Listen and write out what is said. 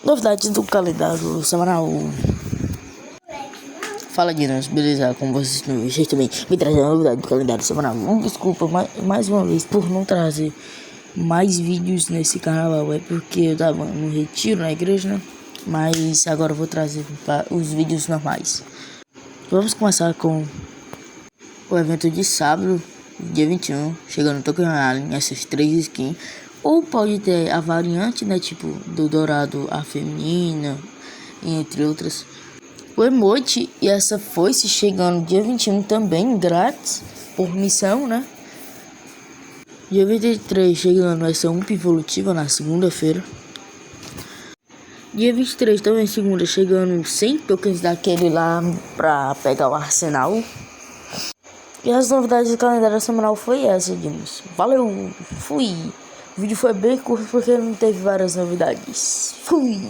Novidades do calendário semanal. Fala, Dinas, beleza? Como vocês estão? Vocês também me trazendo a novidade do calendário semanal. Desculpa mais uma vez por não trazer mais vídeos nesse carnaval. É porque eu tava no retiro na igreja, né? Mas agora eu vou trazer os vídeos normais. Vamos começar com o evento de sábado, dia 21, chegando no Tokyo Island, essas 3 skins. Ou pode ter a variante, né, tipo, do dourado, a feminina, entre outras. O emote e essa foice chegando dia 21 também, grátis, por missão, né. Dia 23 chegando essa UMP evolutiva na segunda-feira. Dia 23 também, segunda, chegando 100 tokens daquele lá pra pegar o arsenal. E as novidades do calendário semanal foi essa, Dimas. Valeu, fui! O vídeo foi bem curto porque não teve várias novidades. Fui!